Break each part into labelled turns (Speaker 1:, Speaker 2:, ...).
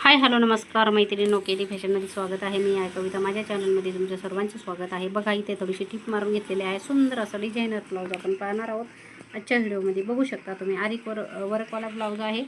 Speaker 1: Hi hello नमस्कार मैत्रिणींनो, केली फॅशनमध्ये स्वागत आहे. मी आहे कविता. माझ्या चॅनलमध्ये तुमच्या सर्वांचं स्वागत आहे. बघा, इथे थोडीशी टिप मारून घेतलेली आहे. सुंदर असं डिझायनर ब्लाऊज आपण पाहणार आहोत आजच्या व्हिडिओमध्ये. बघू शकता तुम्ही, आरिक वर्कवाला ब्लाऊज आहे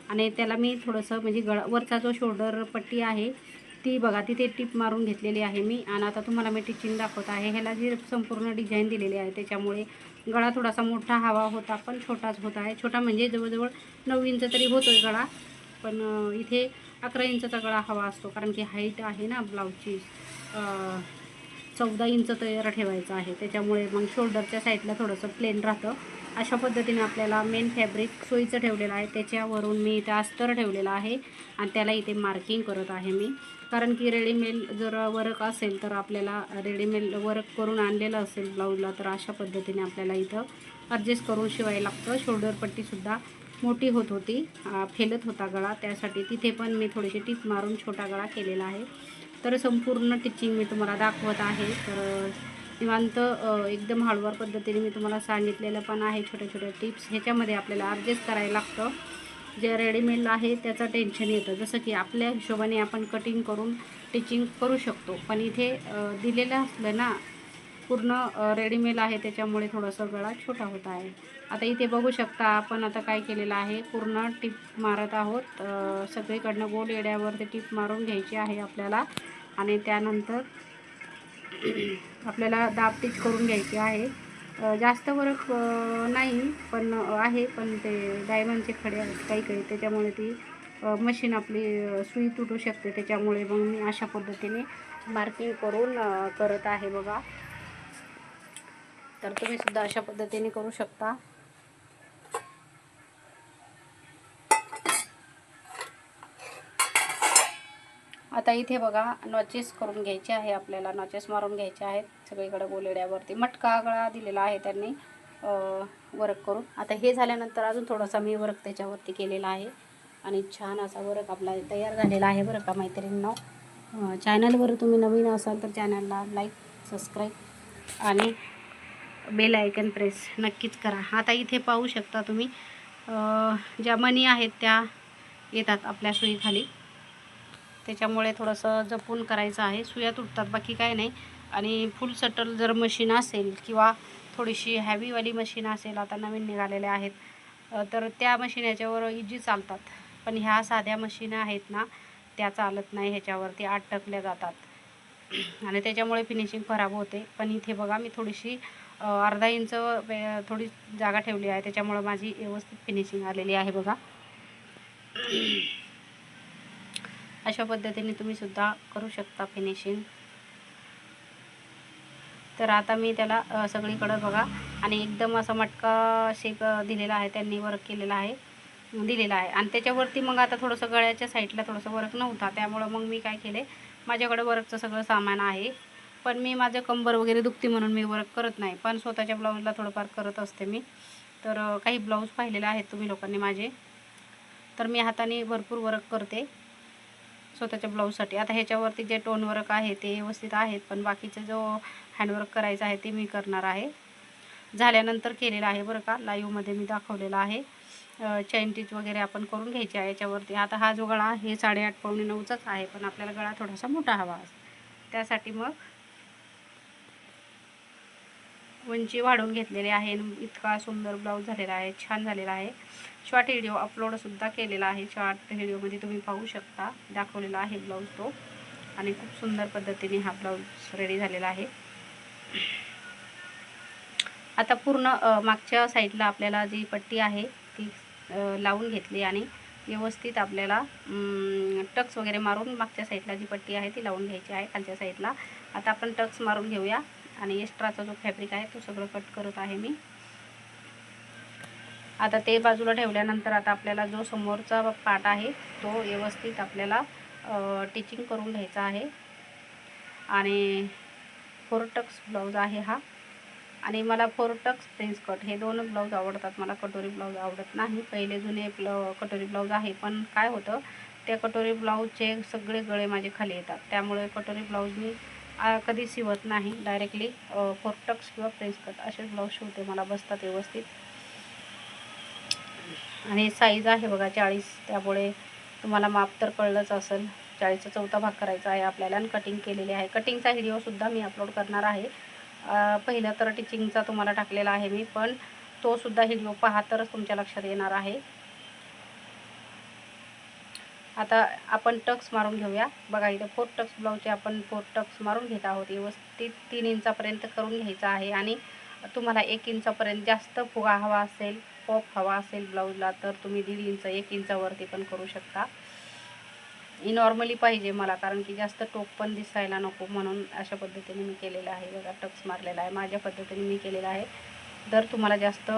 Speaker 1: आणि त्याला मी थोडंसं म्हणजे वरचा जो शोल्डर पट्टी आहे ती बघा तिथे टिप मारून घेतलेली आहे मी. आणि आता तुम्हाला मी टिचिंग दाखवत आहे. ह्याला जी संपूर्ण डिझाईन दिलेली आहे त्याच्यामुळे गळा थोडासा मोठा हवा होता पण छोटाच होत आहे. छोटा म्हणजे जवळजवळ 9 इंच तरी होतो आहे गळा, पण इथे 11 इंचचा गळा हवा असतो, कारण की हाईट आहे ना ब्लाऊजची 14 इंच तयार ठेवायचं आहे. त्याच्यामुळे मग शोल्डरच्या साईडला थोडंसं प्लेन राहतं. अशा पद्धतीने आपल्याला मेन फॅब्रिक सोयीचं ठेवलेलं आहे, त्याच्यावरून मी इथे अस्तर ठेवलेला आहे आणि त्याला इथे मार्किंग करत आहे मी. कारण की रेडीमेड जर वर्क असेल तर आपल्याला रेडीमेड वर्क करून आणलेलं असेल ब्लाऊजला तर अशा पद्धतीने आपल्याला इथं ॲडजस्ट करून शिवायला लागतं. शोल्डर पट्टीसुद्धा मोठी होत होती, फेलत होता गळा, त्यासाठी तिथे पण मी थोडीशी टीप मारून छोटा गळा केलेला आहे. तर संपूर्ण टिचिंग मी तुम्हाला दाखवत आहे. तर निवांत एकदम हळूवार पद्धतीने मी तुम्हाला सांगितलेलं पण आहे. छोट्या छोट्या टिप्स ह्याच्यामध्ये आपल्याला ॲडजस्ट करायला लागतं. जे रेडीमेड आहे त्याचं टेन्शन येतं, जसं की आपल्या हिशोबाने आपण कटिंग करून टिचिंग करू शकतो, पण इथे दिलेलं असलं ना पूर्ण रेडीमेड आहे त्याच्यामुळे थोडंसं गळा छोटा होत आहे. आता इथे बघू शकता आपण आता काय केलेलं आहे, पूर्ण टिप मारत आहोत. सगळीकडनं गोल येड्यावर ते टिप मारून घ्यायची आहे आपल्याला आणि त्यानंतर आपल्याला दाब टिच करून घ्यायची आहे. जास्त वर्क नाही पण आहे, पण ते डायमंडचे खडे आहेत काही काही, त्याच्यामुळे ती मशीन आपली सुई तुटू शकते. त्याच्यामुळे मग मी अशा पद्धतीने मार्किंग करून करत आहे बघा. तर तुम्ही सुद्धा अशा पद्धतीने करू शकता. आता इथे बघा नॉचेस करून घ्यायचे आहे आपल्याला, नॉचेस मारून घ्यायचे आहेत सगळीकडे गोलेड्यावरती. मटका गळा दिलेला आहे त्यांनी वर्क करून. आता हे झाल्यानंतर अजून थोडासा मी वर्क त्याच्यावरती केलेला आहे आणि छान असा वर्क आपला तयार झालेला आहे बरं का मैत्रिणींनो. चॅनलवर तुम्ही नवीन असाल तर चॅनलला लाईक, सबस्क्राईब आणि बेल आयकन प्रेस नक्कीच करा. आता इथे पाहू शकता तुम्ही, ज्या मणी आहेत त्या येतात आपल्या सुईखाली, त्याच्यामुळे थोडंसं जपून करायचं आहे. सुया तुटतात बाकी काय नाही. आणि फुल सटल जर मशीन असेल किंवा थोडीशी हॅवीवाली मशीन असेल, आता नवीन निघालेल्या आहेत, तर त्या मशीन ह्याच्यावर इजी चालतात. पण ह्या साध्या मशीन आहेत ना त्या चालत नाही, ह्याच्यावरती अटकल्या जातात आणि त्याच्यामुळे फिनिशिंग खराब होते. पण इथे बघा मी थोडीशी अर्धा इंच थोडी जागा ठेवली आहे, त्याच्यामुळे माझी व्यवस्थित फिनिशिंग आलेली आहे बघा. अशा पद्धतीने तुम्ही सुद्धा करू शकता फिनिशिंग. तर आता मी त्याला सगळीकडं बघा आणि एकदम असा मटका शेप दिलेला आहे, त्यांनी वर्क केलेला आहे दिलेला आहे. आणि त्याच्यावरती मग आता थोडंसं गळ्याच्या साईडला थोडंसं वर्क नव्हता, त्यामुळं मग मी काय केले, माझ्याकडे वर्कचं सगळं सामान आहे, पण मी माझं कंबर वगैरे दुखती म्हणून मी वर्क करत नाही, पण स्वतःच्या ब्लाऊजला थोडंफार करत असते मी. तर काही ब्लाऊज पाहिलेले आहेत तुम्ही लोकांनी माझे, तर मी हाताने भरपूर वर्क करते स्वतःच्या ब्लाऊजसाठी. आता ह्याच्यावरती जे टोन वर्क आहे ते व्यवस्थित आहेत, पण बाकीचं जो हँडवर्क करायचं आहे ते मी करणार आहे. झाल्यानंतर केलेलं आहे बरं का, लाईव्हमध्ये मी दाखवलेलं आहे. चैन टिच वगैरे आपण करून घ्यायची आहे याच्यावरती. आता हा जो गळा हे 8.5 पावणे 9चाच आहे, पण आपल्याला गळा थोडासा मोठा हवा असतो, त्यासाठी मग उंची वाढवून घेतलेली आहे. इतका सुंदर ब्लाऊज झालेला आहे, छान झालेला आहे. शॉर्ट व्हिडिओ अपलोडसुद्धा केलेला आहे. शॉर्ट व्हिडिओमध्ये तुम्ही पाहू शकता, दाखवलेला आहे ब्लाऊज तो, आणि खूप सुंदर पद्धतीने हा ब्लाऊज रेडी झालेला आहे. आता पूर्ण मागच्या साईडला आपल्याला जी पट्टी आहे ती लावून घेतली आणि व्यवस्थित आपल्याला टक्स वगैरे मारून मागच्या साईडला जी पट्टी आहे ती लावून घ्यायची आहे खालच्या साईडला. आता आपण टक्स मारून घेऊया आणि एक्स्ट्राचा जो फॅब्रिक आहे तो सगळं कट करत आहे मी. आता ते बाजूला ठेवल्यानंतर आता आपल्याला जो समोरचा पार्ट आहे तो व्यवस्थित आपल्याला टिचिंग करून घ्यायचा आहे. आणि 4 टक्स ब्लाऊज आहे हा, आणि मला 4 टक्स प्रिन्स कट हे 2 ब्लाऊज आवडतात. मला कटोरी ब्लाऊज आवडत नाही. पहिले जुने कटोरी ब्लाऊज आहे, पण काय होतं त्या कटोरी ब्लाऊजचे सगळे गळे माझे खाली येतात, त्यामुळे कटोरी ब्लाऊज मी कधी शिवत नाही. डायरेक्टली 4 टक्स किंवा प्रिन्स कट असे ब्लाऊज शिवते, मला बसतात व्यवस्थित. आणि साईज आहे बघा 40, त्यामुळे तुम्हाला माप तर कळलंच असेल. 40चा चौथा भाग करायचा आहे आपल्याला आणि कटिंग केलेली आहे. कटिंगचा व्हिडिओसुद्धा मी अपलोड करणार आहे. पहिलं तर टिचिंगचा तुम्हाला टाकलेला आहे मी, पण तो सुद्धा व्हिडिओ पहा तरच तुमच्या लक्षात येणार आहे. आता आपण टक्स मारून घेऊया. बघा इथे 4 टक्स ब्लाऊजचे आपण 4 टक्स मारून घेत आहोत. व्यवस्थित 3 इंचापर्यंत करून घ्यायचा आहे. आणि तुम्हाला 1 इंचापर्यंत जास्त फुगा हवा असेल, पॉप हवा असेल ब्लाऊजला, तर तुम्ही 1.5 इंच 1 इंचावरती पण करू शकता. ही नॉर्मली पाहिजे मला, कारण की जास्त टोक पण दिसायला नको, म्हणून अशा पद्धतीने मी केलेलं आहे. बघा टक्स मारलेला आहे, माझ्या पद्धतीने मी केलेला आहे. जर तुम्हाला जास्त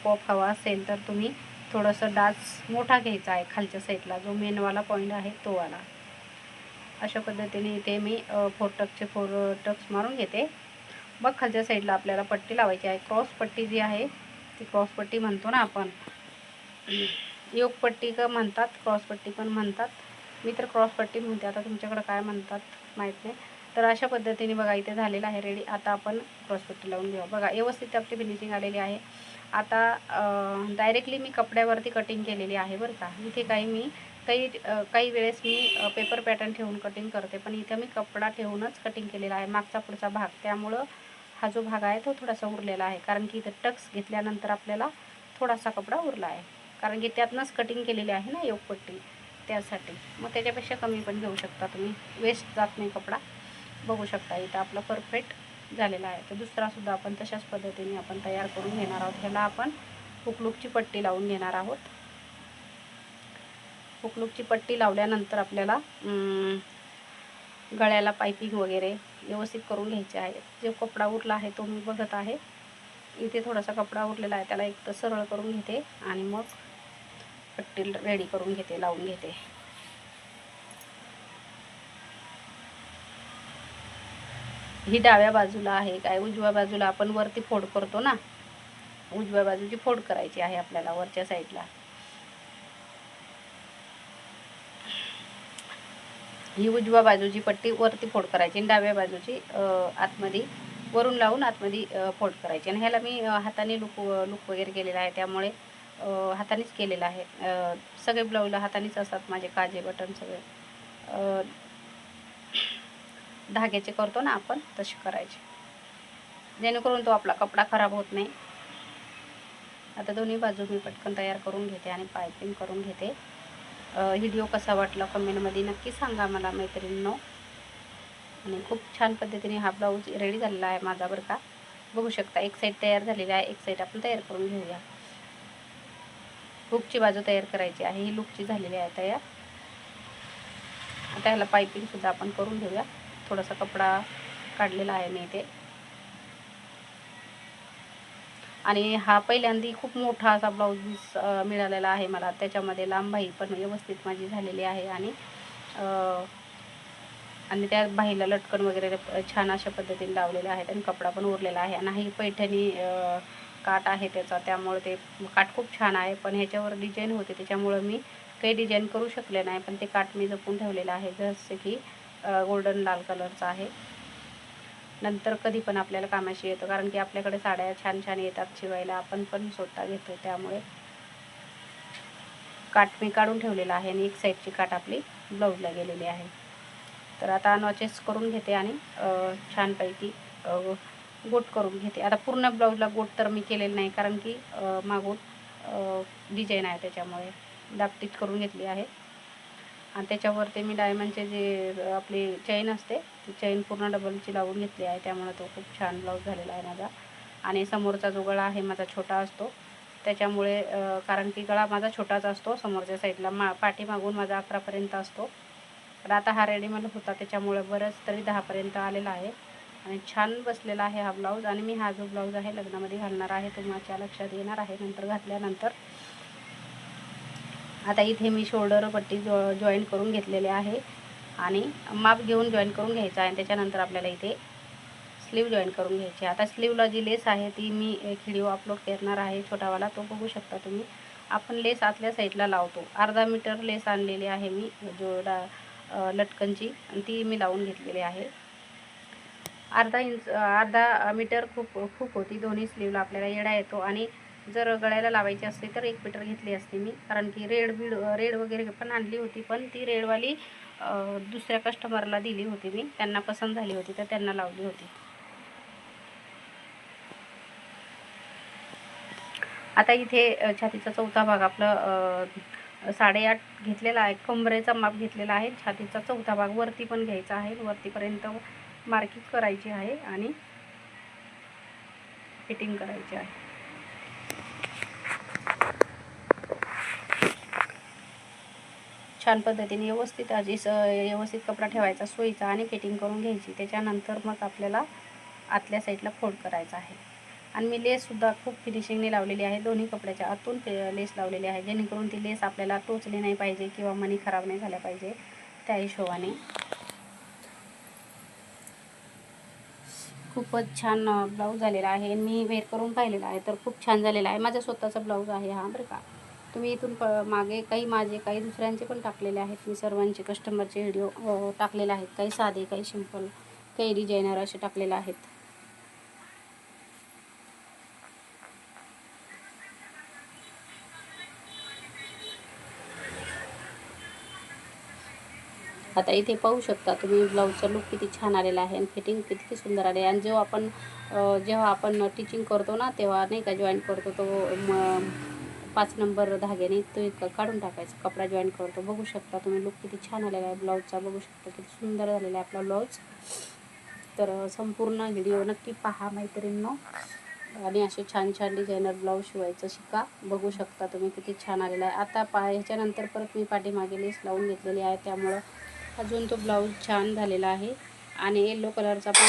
Speaker 1: पॉप हवा असेल तर तुम्ही थोडंसं डाच मोठा घ्यायचा आहे खालच्या साईडला, जो मेनवाला पॉईंट आहे तो वाला. अशा पद्धतीने इथे मी 4 टक्स मारून घेते. मग खालच्या साईडला आपल्याला पट्टी लावायची आहे. क्रॉस पट्टी जी आहे ती क्रॉस पट्टी म्हणतो ना आपण, योग पट्टी का म्हणतात, क्रॉस पट्टी पण म्हणतात. मी तर क्रॉस पट्टी म्हणते, आता तुमच्याकडे काय म्हणतात माहीत नाही. तर अशा पद्धतीने बघा इथे झालेलं आहे रेडी. आता आपण क्रॉस पट्टी लावून घेऊ. बघा व्यवस्थित आपली फिनिशिंग आलेली आहे. आता डायरेक्टली मी कपड्यावरती कटिंग केलेली आहे बरं का. इथे काही वेळेस मी पेपर पॅटर्न ठेवून कटिंग करते, पण इथे मी कपडा ठेवूनच कटिंग केलेला आहे, मागचा पुढचा भाग. त्यामुळं हा जो भाग आहे तो थोडासा उरलेला आहे, कारण की इथं टक्स घेतल्यानंतर आपल्याला थोडासा कपडा उरला आहे, कारण की त्यातनंच कटिंग केलेली आहे ना योगपट्टी, त्यासाठी. मग त्याच्यापेक्षा कमी पण घेऊ शकता तुम्ही, वेस्ट जात नाही कपडा. बघू शकता इथं आपला परफेक्ट झालेला आहे. तर दुसरासुद्धा आपण तशाच पद्धतीने आपण तयार करून घेणार आहोत. ह्याला आपण हुकलूकची पट्टी लावून घेणार आहोत. हुकलूकची पट्टी लावल्यानंतर आपल्याला गळ्याला पायपिंग वगैरे व्यवस्थित करून घ्यायचे आहे. जो कपडा उरला आहे तो मी बघत आहे. इथे थोडासा कपडा उरलेला आहे, त्याला एक तर सरळ करून घेते आणि मग पट्टी रेडी करून घेते, लावून घेते. ही डाव्या बाजूला आहे, काय उजव्या बाजूला आपण वरती फोल्ड करतो ना, उजव्या बाजूची फोल्ड करायची आहे आपल्याला वरच्या साईडला. ही उजव्या बाजूची पट्टी वरती फोल्ड करायची आणि डाव्या बाजूची आतमध्ये वरून लावून आतमध्ये फोल्ड करायची. आणि ह्याला मी हाताने लूक वगैरे केलेला आहे, त्यामुळे हातानेच केलेलं आहे. सगळे ब्लाऊजला हातानेच असतात माझे, काजे बटन सगळे धाग्याचे करतो ना आपण, तसे करायचे, जेणेकरून तो आपला कपडा खराब होत नाही. आता दोन्ही बाजू मी पटकन तयार करून घेते आणि पायपिंग करून घेते. व्हिडिओ कसा वाटला कमेंटमध्ये नक्की सांगा मला मैत्रिणींनो. आणि खूप छान पद्धतीने हा ब्लाऊज रेडी झालेला आहे माझा बरं का. बघू शकता एक साईड तयार झालेली आहे, एक साईड आपण तयार करून घेऊया. लूकची बाजू तयार करायची आहे, ही लूकची झालेली आहे तयार. आता ह्याला पायपिंगसुद्धा आपण करून घेऊया. थोडासा कपडा काढलेला आहे मी इथे. आणि हा पहिल्यांदा खूप मोठा असा ब्लाऊज मिळालेला आहे मला, त्याच्यामध्ये लांब बाही पण व्यवस्थित माझी झालेली आहे. आणि त्या बाहीला लटकन वगैरे छान अशा पद्धतीने लावलेले आहेत आणि कपडा पण उरलेला आहे. आणि ही पैठणी काठ आहे त्याचा, त्यामुळे ते काठ खूप छान आहे. पण ह्याच्यावर डिझाईन होते त्याच्यामुळं मी काही डिझाईन करू शकले नाही, पण ते काठ मी जपून ठेवलेलं आहे, जसे की गोल्डन लाल कलरचा आहे. नंतर कधी पण आपल्याला कामाशी येतं, कारण की आपल्याकडे साड्या छान छान येतात शिवायला, आपण पण स्वतः घेतो, त्यामुळे काठ मी काढून ठेवलेला आहे. आणि एक साईडची काठ आपली ब्लाऊजला गेलेली आहे. तर आता नॉचेस करून घेते आणि छानपैकी गोट करून घेते. आता पूर्ण ब्लाऊजला गोट तर मी केलेलं नाही, कारण की मागून डिझाईन आहे, त्याच्यामुळे दापटीच करून घेतली आहे. आणि त्याच्यावरती मी डायमंडचे जे आपली चैन असते ती चैन पूर्ण डबलची लावून घेतली आहे, त्यामुळे तो खूप छान ब्लाऊज झालेला आहे माझा. आणि समोरचा जो गळा आहे माझा छोटा असतो, त्याच्यामुळे कारण की गळा माझा छोटाच असतो समोरच्या साईडला, पाठीमागून माझा 11पर्यंत असतो. पण आता हा रेडीमेड होता त्याच्यामुळे बरंच तरी 10पर्यंत आलेला आहे. आणि छान बसलेला आहे हा ब्लाऊज. आणि मी हा जो ब्लाऊज आहे लग्नामध्ये घालणार आहे, तुमच्या लक्षात येणार आहे नंतर घातल्यानंतर. आता इथे मी शोल्डर पट्टी जॉईन करून घेतलेले आहे आणि माप घेऊन जॉईन करून घ्यायचं आहे. त्याच्यानंतर आपल्याला इथे स्लीव जॉईन करून घ्यायची. आता स्लीवला जी लेस आहे ती मी एक व्हिडिओ अपलोड करणार आहे छोटावाला, तो बघू शकता तुम्ही. आपण लेस आतल्या साईडला लावतो, अर्धा मीटर लेस आणलेली आहे मी लटकनची, आणि ती मी लावून घेतलेली आहे. अर्धा मीटर खूप होती दोन्ही स्लीवला, आपल्याला येडा येतो. आणि जर गळ्याला लावायची असते तर 1 मीटर घेतली असते मी, कारण की रेड वगैरे पण आणली होती, पण ती रेडवाली दुसऱ्या कस्टमरला दिली होती मी, त्यांना पसंत झाली होती तर त्यांना लावली होती. आता इथे छातीचा चौथा भाग आपलं 8.5 घेतलेला आहे, कमरेचा माप घेतलेला आहे. छातीचा चौथा भाग वरती पण घ्यायचा आहे, वरतीपर्यंत मार्किंग करायची आहे आणि फिटिंग करायची आहे. छान पद्धतीने व्यवस्थित कपडा ठेवायचा सोयीचा आणि फिटिंग करून घ्यायची. त्याच्यानंतर मग आपल्याला आतल्या साईडला फोल्ड करायचा आहे. आणि मी लेससुद्धा खूप फिनिशिंगने लावलेली आहे, दोन्ही कपड्याच्या आतून लेस लावलेली आहे, जेणेकरून ती लेस आपल्याला टोचली नाही पाहिजे किंवा मणी खराब नाही झाल्या पाहिजे, त्या हिशोबाने. खूपच छान ब्लाऊज झालेला आहे. मी वेअर करून पाहिलेला आहे तर खूप छान झालेला आहे. माझा स्वतःचा ब्लाऊज आहे हा बरं का. तुम्ही इथून मागे काही दुसऱ्यांचे पण टाकलेले आहेत. मी सर्वांचे कस्टमरचे व्हिडिओ टाकलेले आहेत. काही साधे, काही सिंपल, काही डिझायनर असे टाकलेले आहेत. आता इथे पाहू शकता तुम्ही ब्लाऊजचा लुक किती छान आलेला आहे आणि फिटिंग किती सुंदर आले. आणि जेव्हा आपण टिचिंग करतो ना, तेव्हा नाही का जॉईन करतो तो 5 नंबर धाग्याने तो काढून टाकायचा, कपडा जॉईन करतो. बघू शकता तुम्ही लुक किती छान आलेला आहे ब्लाऊजचा. बघू शकता किती सुंदर झालेला आहे आपला ब्लाऊज. तर संपूर्ण व्हिडिओ नक्की पहा मैत्रिणींनो, आणि असे छान छान डिझायनर ब्लाऊज शिवायचं शिका. बघू शकता तुम्ही किती छान आलेला आहे. आता ह्याच्यानंतर परत मी पाठीमागे लेस लावून घेतलेली आहे, त्यामुळं अजून तो ब्लाऊज छान झालेला आहे. आणि येलो कलरचा पण